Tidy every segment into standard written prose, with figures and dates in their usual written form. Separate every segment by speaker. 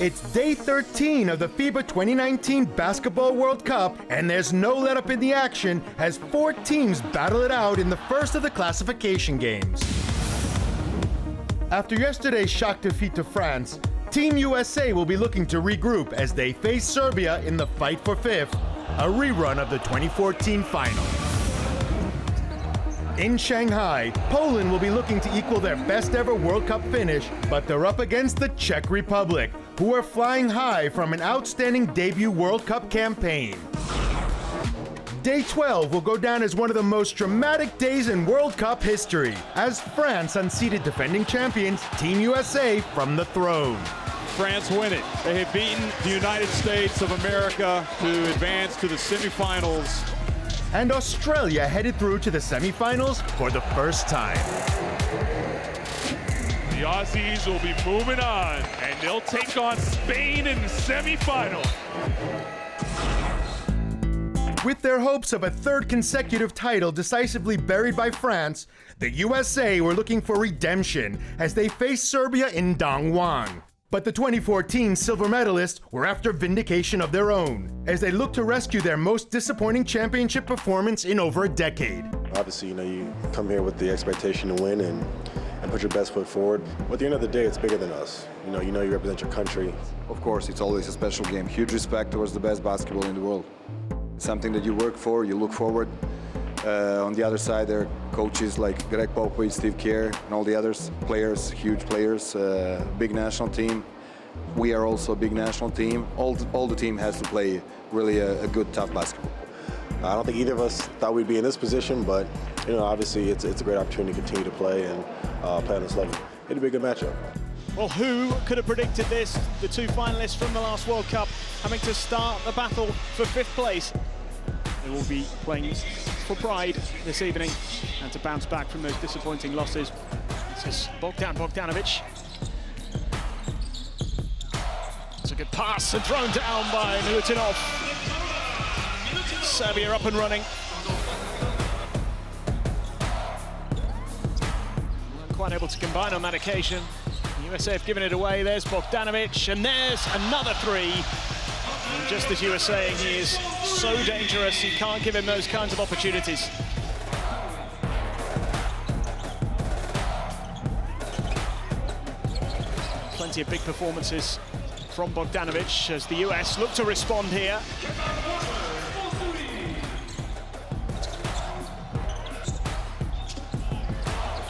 Speaker 1: It's day 13 of the FIBA 2019 Basketball World Cup, and there's no let-up in the action as 4 teams battle it out in the first of the classification games. After yesterday's shock defeat to France, Team USA will be looking to regroup as they face Serbia in the fight for fifth, a rerun of the 2014 final. In Shanghai, Poland will be looking to equal their best ever World Cup finish, but they're up against the Czech Republic, who are flying high from an outstanding debut World Cup campaign. Day 12 will go down as one of the most dramatic days in World Cup history, as France unseated defending champions Team USA from the throne.
Speaker 2: France win it. They have beaten the United States of America to advance to the semifinals.
Speaker 1: And Australia headed through to the semifinals for the first time.
Speaker 3: The Aussies will be moving on, and they'll take on Spain in the semifinal.
Speaker 1: With their hopes of a third consecutive title decisively buried by France, the USA were looking for redemption as they faced Serbia in Dongwon. But the 2014 silver medalists were after vindication of their own, as they looked to rescue their most disappointing championship performance in over a decade.
Speaker 4: Obviously, you come here with the expectation to win and put your best foot forward. But at the end of the day, it's bigger than us. You represent your country.
Speaker 5: Of course, it's always a special game. Huge respect towards the best basketball in the world. It's something that you work for, you look forward. On the other side, there are coaches like Greg Popovich, Steve Kerr, and all the others, players, huge players, big national team. We are also a big national team. All the team has to play really a good, tough basketball.
Speaker 4: I don't think either of us thought we'd be in this position, but obviously it's a great opportunity to continue to play and play on this level. It'll be a good matchup.
Speaker 6: Well, who could have predicted this? The 2 finalists from the last World Cup having to start the battle for 5th place. They will be playing for pride this evening and to bounce back from those disappointing losses. This is Bogdanovic. It's a good pass and thrown down by Milutinov. Serbia up and running. Quite able to combine on that occasion. The USA have given it away. There's Bogdanovic, and there's another 3. And just as you were saying, he is so dangerous, you can't give him those kinds of opportunities. Plenty of big performances from Bogdanovic as the US look to respond here.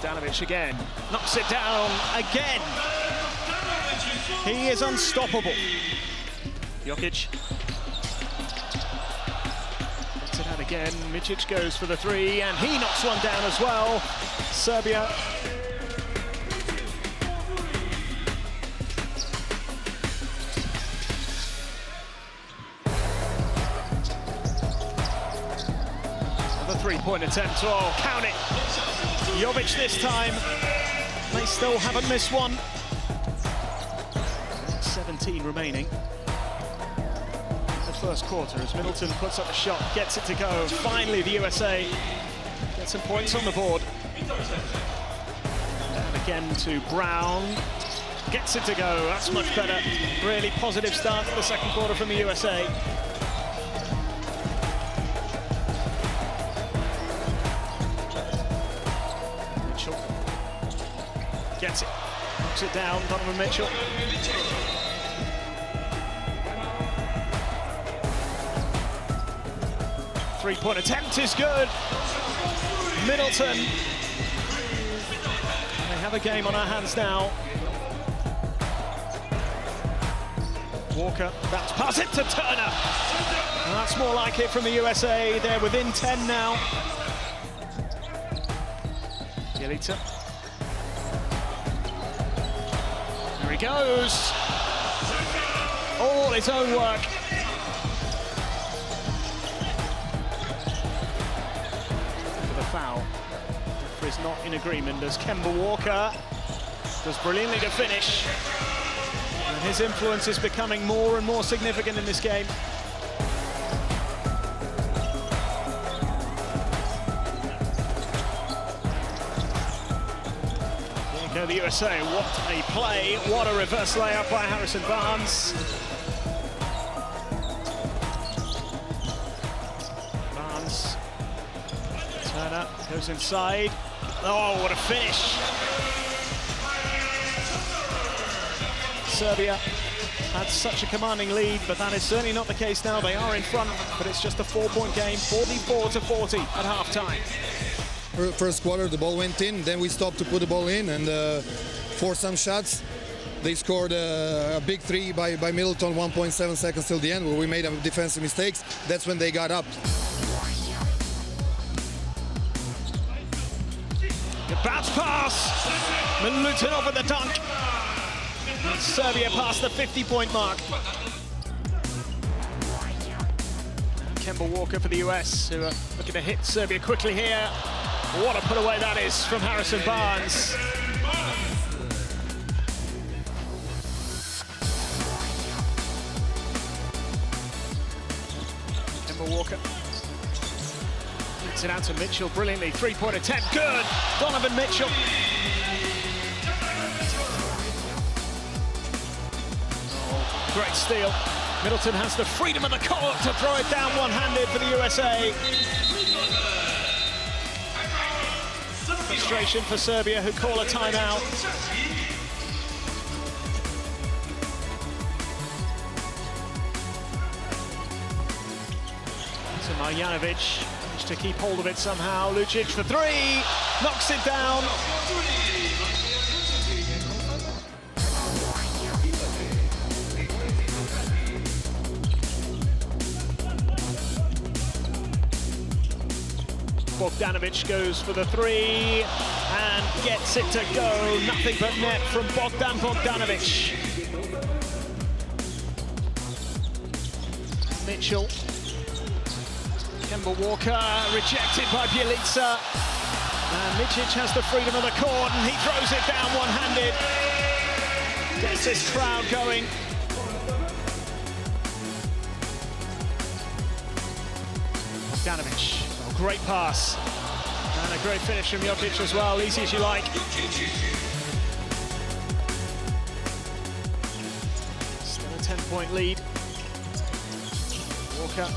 Speaker 6: Bogdanovic again, knocks it down again. He is unstoppable. Jokic. Gets it out again. Micic goes for the 3, and he knocks one down as well. Serbia. Another 3-point attempt. Oh, count it. Jovic this time. They still haven't missed one. 17 remaining. First quarter as Middleton puts up a shot, gets it to go. Finally, the USA get some points on the board. And again to Brown, gets it to go. That's much better. Really positive start to the second quarter from the USA. Mitchell gets it, knocks it down. Donovan Mitchell. 3-point attempt is good. Middleton. They have a game on our hands now. Walker, bounce pass it to Turner. And that's more like it from the USA. They're within 10 now. Gielita. There he goes. All his own work. Foul. Is not in agreement as Kemba Walker does brilliantly to finish. And his influence is becoming more and more significant in this game. Go the USA, what a play, what a reverse layup by Harrison Barnes. Barnes, Turner goes inside. Oh, what a finish. Serbia had such a commanding lead, but that is certainly not the case now. They are in front, but it's just a 4-point game, 44-40 at halftime.
Speaker 7: First quarter, the ball went in, then we stopped to put the ball in and forced some shots. They scored a big three by Middleton, 1.7 seconds till the end, where we made defensive mistakes. That's when they got up.
Speaker 6: The bounce pass, Middleton over the dunk. And Serbia past the 50-point mark. Kemba Walker for the US, who are looking to hit Serbia quickly here. What a put away that is from Harrison Barnes. Kemba Walker hits it out to Mitchell brilliantly. Three-point attempt, good. Donovan Mitchell. Oh, great steal. Middleton has the freedom of the court to throw it down one-handed for the USA. Frustration for Serbia, who call a timeout. To Marjanovic, managed to keep hold of it somehow. Lucic for three, knocks it down. Bogdanovic goes for the three and gets it to go. Nothing but net from Bogdan Bogdanovic. Mitchell. Kemba Walker rejected by Bjelica. And Micic has the freedom of the court and he throws it down one-handed. Gets this crowd going. Bogdanovic. Great pass, and a great finish from Jokic as well, easy as you like. Still a 10-point lead. Walker and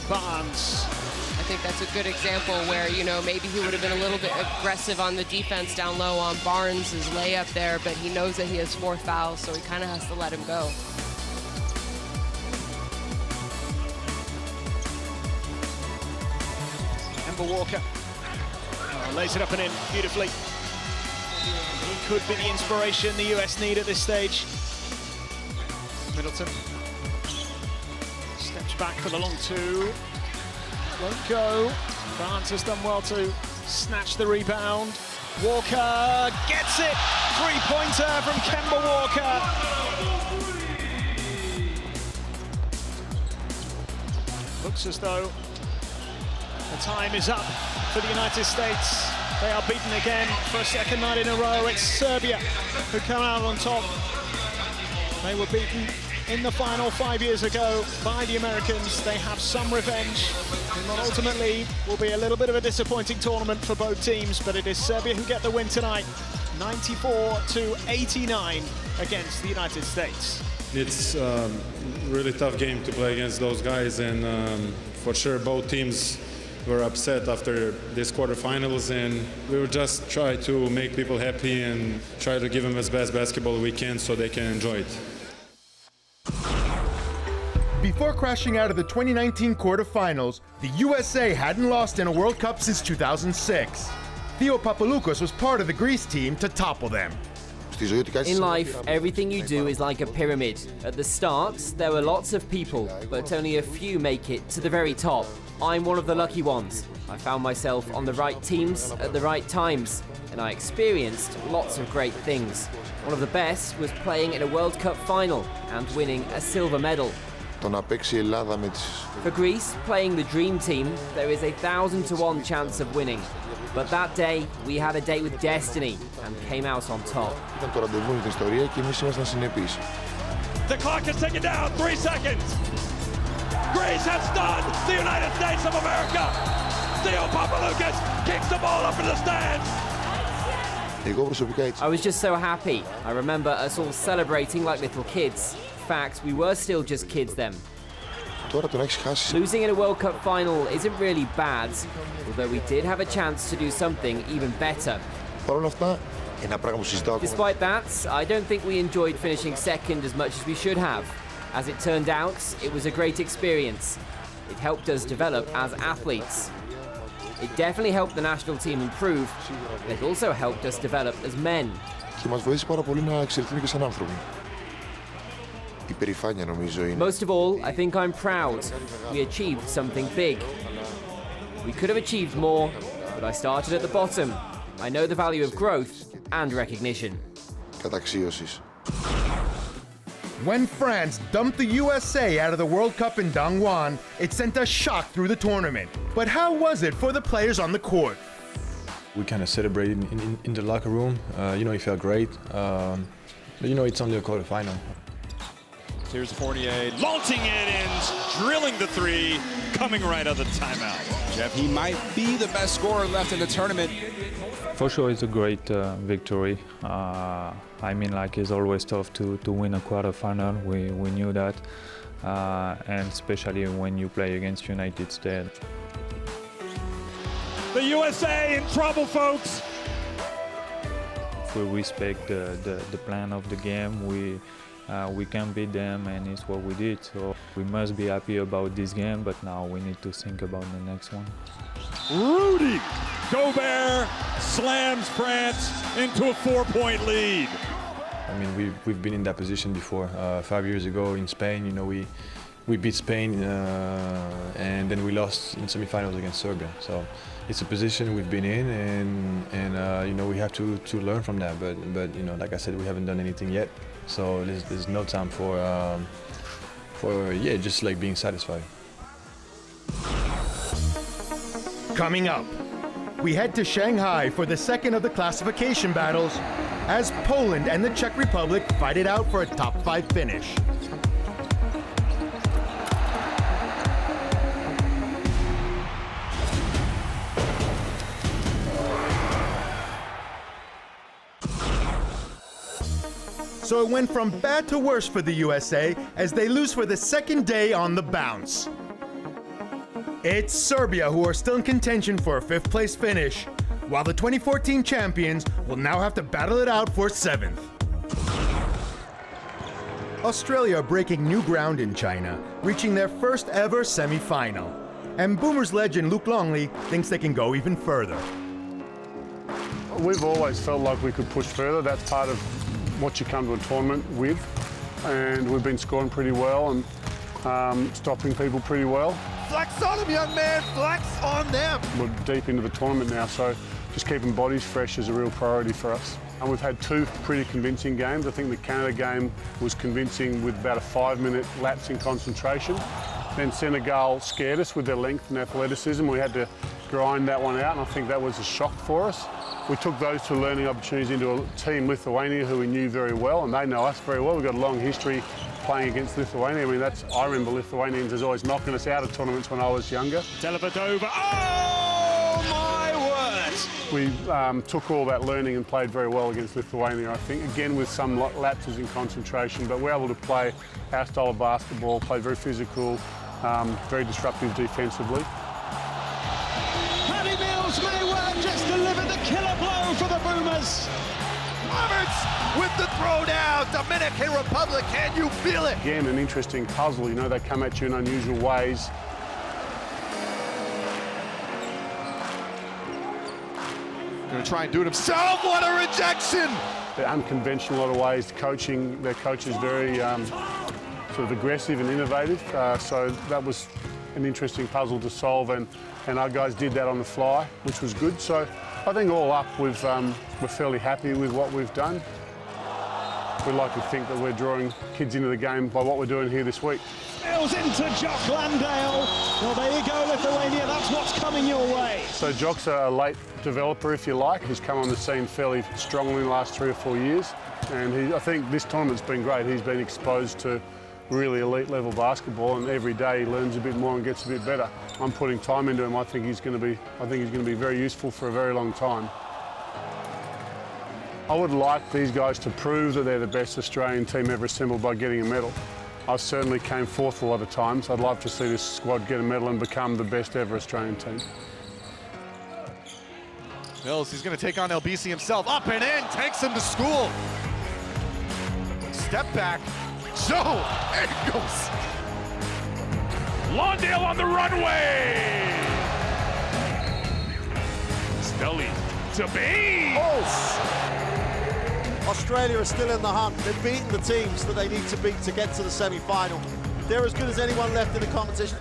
Speaker 6: Barnes.
Speaker 8: I think that's a good example where, you know, maybe he would have been a little bit aggressive on the defense down low on Barnes' layup there, but he knows that he has 4 fouls, so he kind of has to let him go.
Speaker 6: Walker lays it up and in beautifully. He could be the inspiration the US need at this stage. Middleton steps back for the long two. Won't go. Barnes has done well to snatch the rebound. Walker gets it. Three-pointer from Kemba Walker. Looks as though the time is up for the United States. They are beaten again for a second night in a row. It's Serbia who come out on top. They were beaten in the final 5 years ago by the Americans. They have some revenge. And what ultimately will be a little bit of a disappointing tournament for both teams, but it is Serbia who get the win tonight, 94-89 against the United States.
Speaker 9: It's a really tough game to play against those guys, and for sure both teams were upset after this quarterfinals, and we will just try to make people happy and try to give them as best basketball we can so they can enjoy it.
Speaker 1: Before crashing out of the 2019 quarterfinals, the USA hadn't lost in a World Cup since 2006. Theo Papaloukas was part of the Greece team to topple them.
Speaker 10: In life, everything you do is like a pyramid. At the start, there were lots of people, but only a few make it to the very top. I'm one of the lucky ones. I found myself on the right teams at the right times, and I experienced lots of great things. One of the best was playing in a World Cup final and winning a silver medal. For Greece, playing the dream team, there is a 1,000-to-1 chance of winning. But that day, we had a date with destiny and came out on top.
Speaker 2: The clock is ticking down, 3 seconds. Greece has stunned the United States of America. Theo Papaloukas kicks the ball up in the stands.
Speaker 10: I was just so happy. I remember us all celebrating like little kids. In fact, we were still just kids then. Losing in a World Cup final isn't really bad, although we did have a chance to do something even better. Despite that, I don't think we enjoyed finishing second as much as we should have. As it turned out, it was a great experience. It helped us develop as athletes. It definitely helped the national team improve, but it also helped us develop as men. Most of all, I think I'm proud. We achieved something big. We could have achieved more, but I started at the bottom. I know the value of growth and recognition.
Speaker 1: When France dumped the USA out of the World Cup in Dongguan, it sent a shock through the tournament. But how was it for the players on the court?
Speaker 11: We kind of celebrated in the locker room. It felt great. But it's only a quarterfinal.
Speaker 2: Here's Fournier launching it and drilling the three, coming right out of the timeout.
Speaker 12: Jeff, he might be the best scorer left in the tournament.
Speaker 13: For sure, it's a great victory. It's always tough to win a quarterfinal. We knew that, and especially when you play against United States.
Speaker 2: The USA in trouble, folks.
Speaker 13: If we respect the plan of the game, we can beat them, and it's what we did. So we must be happy about this game, but now we need to think about the next one.
Speaker 2: Rudy Gobert slams France into a 4-point lead.
Speaker 11: We've been in that position before. 5 years ago in Spain, we beat Spain, and then we lost in semifinals against Serbia. So it's a position we've been in, and we have to learn from that. But like I said, we haven't done anything yet. So there's no time for just like being satisfied.
Speaker 1: Coming up, we head to Shanghai for the second of the classification battles as Poland and the Czech Republic fight it out for a top 5 finish. So it went from bad to worse for the USA as they lose for the second day on the bounce. It's Serbia who are still in contention for a 5th place finish, while the 2014 champions will now have to battle it out for 7th. Australia are breaking new ground in China, reaching their first ever semi-final. And Boomers legend Luke Longley thinks they can go even further.
Speaker 14: We've always felt like we could push further. That's part of what you come to a tournament with. And we've been scoring pretty well and stopping people pretty well.
Speaker 15: Flex on them, young man, flex on them.
Speaker 14: We're deep into the tournament now, so just keeping bodies fresh is a real priority for us. And we've had 2 pretty convincing games. I think the Canada game was convincing with about a 5-minute lapse in concentration. Then Senegal scared us with their length and athleticism. We had to grind that one out, and I think that was a shock for us. We took those 2 learning opportunities into a team, Lithuania, who we knew very well, and they know us very well. We've got a long history playing against Lithuania. I remember Lithuanians as always knocking us out of tournaments when I was younger.
Speaker 2: Dellavedova, oh my word!
Speaker 14: We took all that learning and played very well against Lithuania, I think, again with some lapses in concentration, but we're able to play our style of basketball, play very physical, very disruptive defensively.
Speaker 6: Paddy Mills may well have just delivered the killer blow for the Boomers.
Speaker 15: Roberts with the throw down. Dominican Republic, can you feel it?
Speaker 14: Again, an interesting puzzle. They come at you in unusual ways.
Speaker 15: Gonna try and do it himself. What a rejection!
Speaker 14: They're unconventional in a lot of ways. Their coach is very sort of aggressive and innovative. So that was an interesting puzzle to solve, and our guys did that on the fly, which was good. So I think all up, we're fairly happy with what we've done. We like to think that we're drawing kids into the game by what we're doing here this week.
Speaker 6: Mills into Jock Landale. Well, there you go, Lithuania. That's what's coming your way.
Speaker 14: So Jock's a late developer, if you like. He's come on the scene fairly strongly in the last 3 or 4 years. And I think this tournament's been great. He's been exposed to really elite level basketball, and every day he learns a bit more and gets a bit better. I'm putting time into him. I think he's going to be very useful for a very long time. I would like these guys to prove that they're the best Australian team ever assembled by getting a medal. I certainly came fourth a lot of times. I'd love to see this squad get a medal and become the best ever Australian team.
Speaker 15: Mills, he's going to take on LBC himself. Up and in, takes him to school. Step back. Joe, there he goes.
Speaker 3: Lawndale on the runway. Stelly to Bain.
Speaker 16: Australia are still in the hunt. They've beaten the teams that they need to beat to get to the semi-final. They're as good as anyone left in the competition.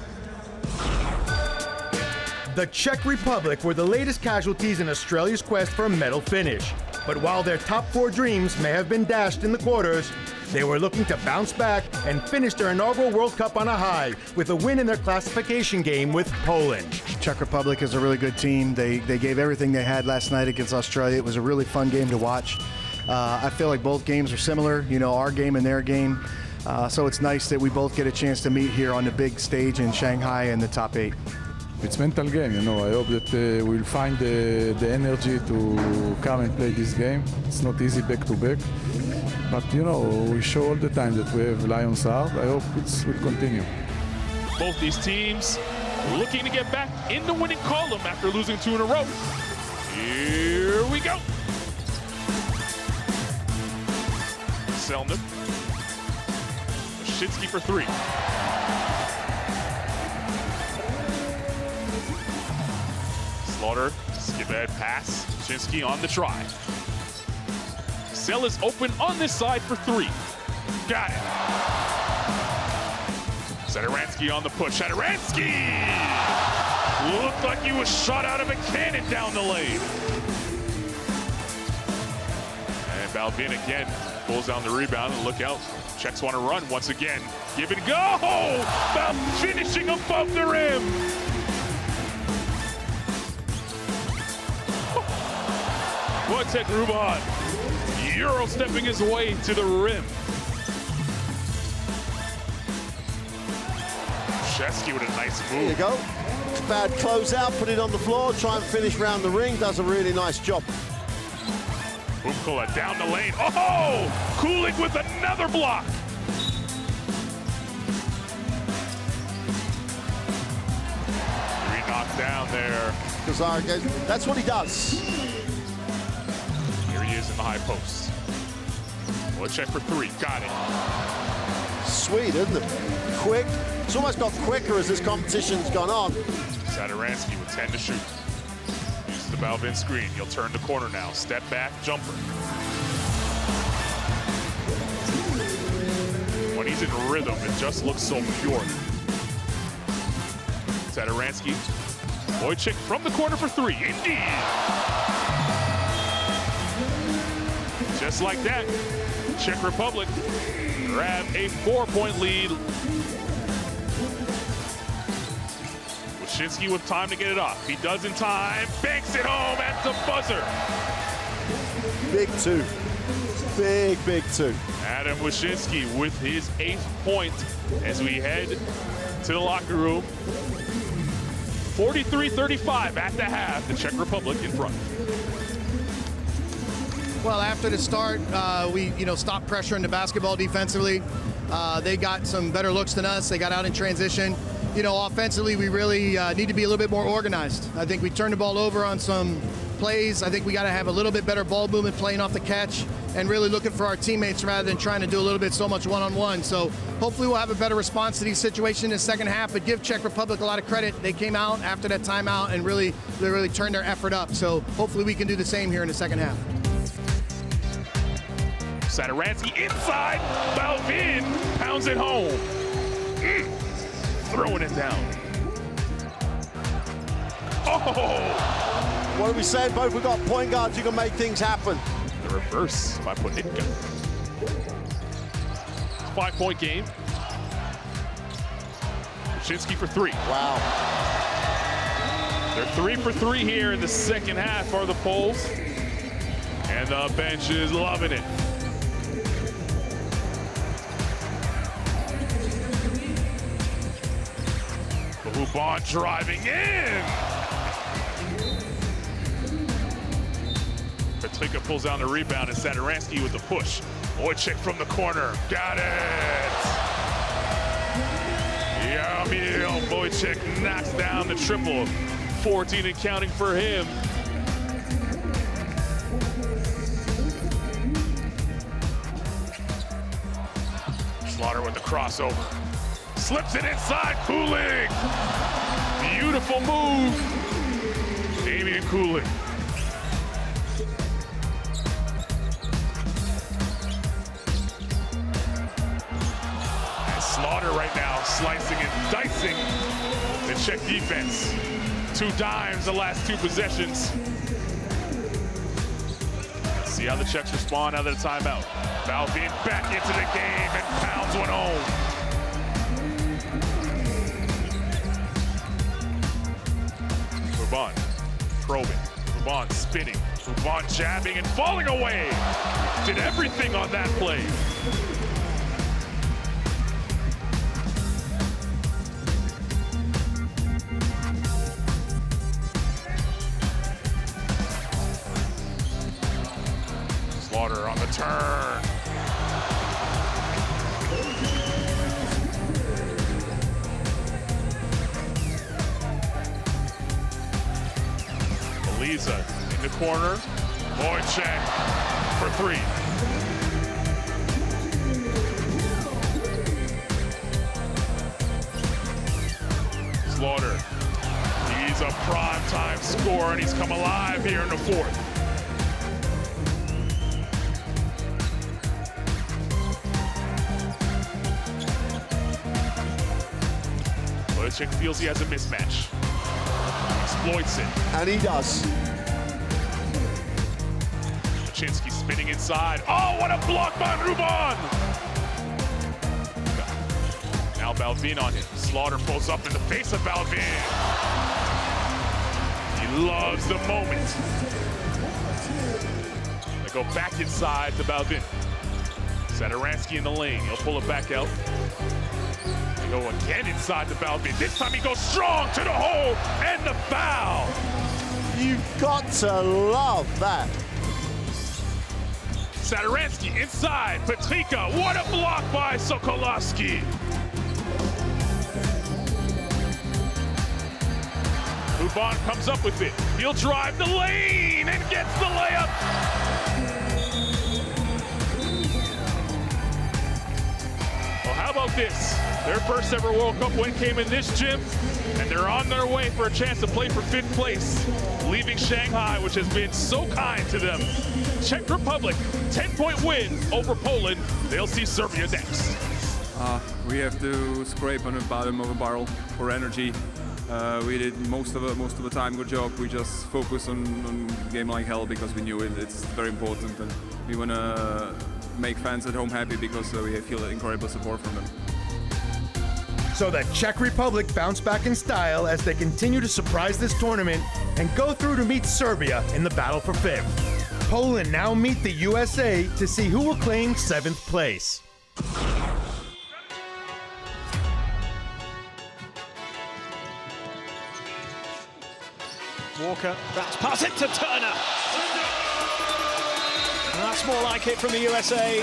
Speaker 1: The Czech Republic were the latest casualties in Australia's quest for a medal finish. But while their top 4 dreams may have been dashed in the quarters, they were looking to bounce back and finish their inaugural World Cup on a high with a win in their classification game with Poland.
Speaker 17: Czech Republic is a really good team. They gave everything they had last night against Australia. It was a really fun game to watch. I feel like both games are similar, you know, our game and their game. So it's nice that we both get a chance to meet here on the big stage in Shanghai in the top 8.
Speaker 18: It's mental game, you know. I hope that we'll find the energy to come and play this game. It's not easy back to back, but you know, we show all the time that we have Lions heart. I hope it will continue.
Speaker 3: Both these teams looking to get back in the winning column after losing 2 in a row. Here we go. Selman. Wyszynski for 3. Slaughter, skip ahead pass. Wyszynski on the try. Sell is open on this side for 3. Got it. Sadaransky on the push. Sadaransky! Looked like he was shot out of a cannon down the lane. And Balvin again pulls down the rebound and look out. Czechs want to run once again. Give and go! Balvin finishing above the rim. Wojtek Ruban, Euro stepping his way to the rim. Shesky with a nice move.
Speaker 16: There you go. Bad closeout, put it on the floor, try and finish round the ring, does a really nice job.
Speaker 3: Bukula down the lane. Oh! Kulik with another block. Three knocked down there.
Speaker 16: That's what he does.
Speaker 3: Here he is in the high post. Wojtek for 3. Got it.
Speaker 16: Sweet, isn't it? Quick. It's almost got quicker as this competition's gone on.
Speaker 3: Sadaransky with 10 to shoot. Uses the Balvin screen. He'll turn the corner now. Step back, jumper. When he's in rhythm, it just looks so pure. Sadaransky. Wojciech from the corner for 3. Indeed. Just like that, Czech Republic grab a 4-point lead. Wyszynski with time to get it off. He does in time, banks it home at the buzzer.
Speaker 16: Big 2. Big 2.
Speaker 3: Adam Wyszynski with his 8th point as we head to the locker room. 43-35 at the half, the Czech Republic in front.
Speaker 17: Well, after the start, we stopped pressuring the basketball defensively. They got some better looks than us. They got out in transition. Offensively, we really need to be a little bit more organized. I think we turned the ball over on some plays. I think we got to have a little bit better ball movement, playing off the catch, and really looking for our teammates rather than trying to do a little bit so much one-on-one. So hopefully we'll have a better response to these situations in the second half, but give Czech Republic a lot of credit. They came out after that timeout and really turned their effort up. So hopefully we can do the same here in the second half.
Speaker 3: Sadaransky inside, Balvin pounds it home. Throwing it down. Oh!
Speaker 16: What are we saying, both? We've got point guards who can make things happen.
Speaker 3: The reverse by Ponitka. 5-point game. Wyszynski for 3.
Speaker 16: Wow.
Speaker 3: They're 3 for 3 here in the second half are the Poles. And the bench is loving it. Ruban driving in. Petrika pulls down the rebound, and Sadaransky with the push. Wojciech from the corner. Got it! Jaromir Wojciech knocks down the triple. 14 and counting for him. Slaughter with the crossover. Slips it inside, Kulig! Beautiful move. Damian Kulig. And Slaughter right now slicing and dicing the Czech defense. 2 dimes the last 2 possessions. Let's see how the Czechs respond out of the timeout. Balvin back into the game and pounds one home. Ruban probing, Ruban spinning, Ruban jabbing and falling away. Did everything on that play. Slaughter on the turn. Eliza in the corner. Wojciech for 3. Slaughter. He's a prime-time scorer, and he's come alive here in the 4th. Wojciech feels he has a mismatch. Exploits it.
Speaker 16: And he does.
Speaker 3: Kaczynski spinning inside. Oh, what a block by Ruban! Now Balvin on him. Slaughter pulls up in the face of Balvin. He loves the moment. They go back inside to Balvin. Sadaransky in the lane. He'll pull it back out. They go again inside to Balvin. This time he goes strong to the hole and the foul.
Speaker 16: You've got to love that.
Speaker 3: Sadaransky inside. Petrika. What a block by Sokolowski. Ruban comes up with it. He'll drive the lane and gets the layup. Well, how about this? Their first ever World Cup win came in this gym, and they're on their way for a chance to play for 5th place, leaving Shanghai, which has been so kind to them. Czech Republic, 10-point win over Poland. They'll see Serbia next.
Speaker 19: We have to scrape on the bottom of a barrel for energy. We did most of the time good job. We just focus on game like hell because we knew it's very important, and we want to make fans at home happy because we feel incredible support from them.
Speaker 1: So the Czech Republic bounce back in style as they continue to surprise this tournament and go through to meet Serbia in the battle for 5th. Poland now meet the USA to see who will claim 7th place.
Speaker 6: Walker, that's pass it to Turner. And that's more like it from the USA.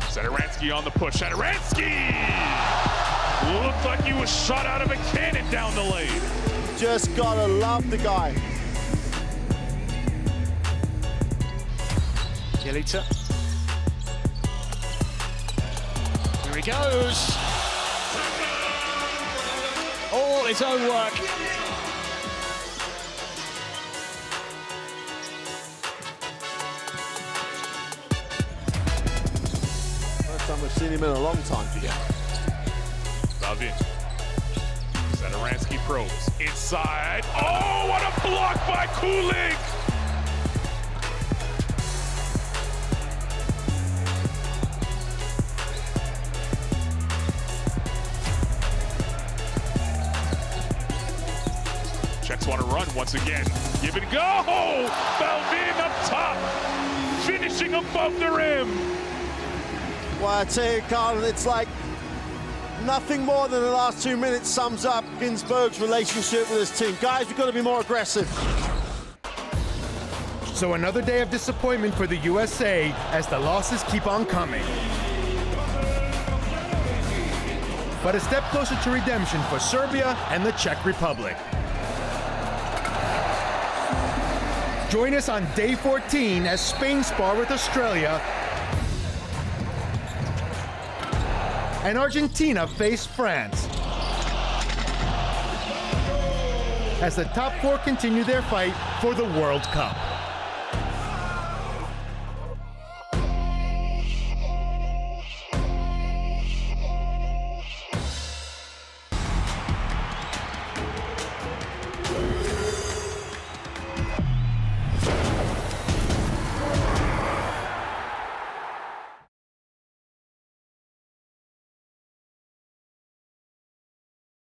Speaker 3: Sadaransky on the push. Sadaransky! Looked like he was shot out of a cannon down the lane.
Speaker 16: Just gotta love the guy.
Speaker 6: Jelita. Here he goes. All his own work.
Speaker 16: First time we've seen him in a long time.
Speaker 3: Yeah. Balvin. Sadaransky probes. Inside. Oh, what a block by Kulig! Czechs want to run once again. Give it a go! Balvin up top, finishing above the rim.
Speaker 16: Well, I tell you, Carl, it's like Nothing more than the last 2 minutes sums up Ginsberg's relationship with his team. Guys, we've got to be more aggressive.
Speaker 1: So another day of disappointment for the USA as the losses keep on coming. But a step closer to redemption for Serbia and the Czech Republic. Join us on day 14 as Spain spar with Australia and Argentina face France. As the top four continue their fight for the World Cup.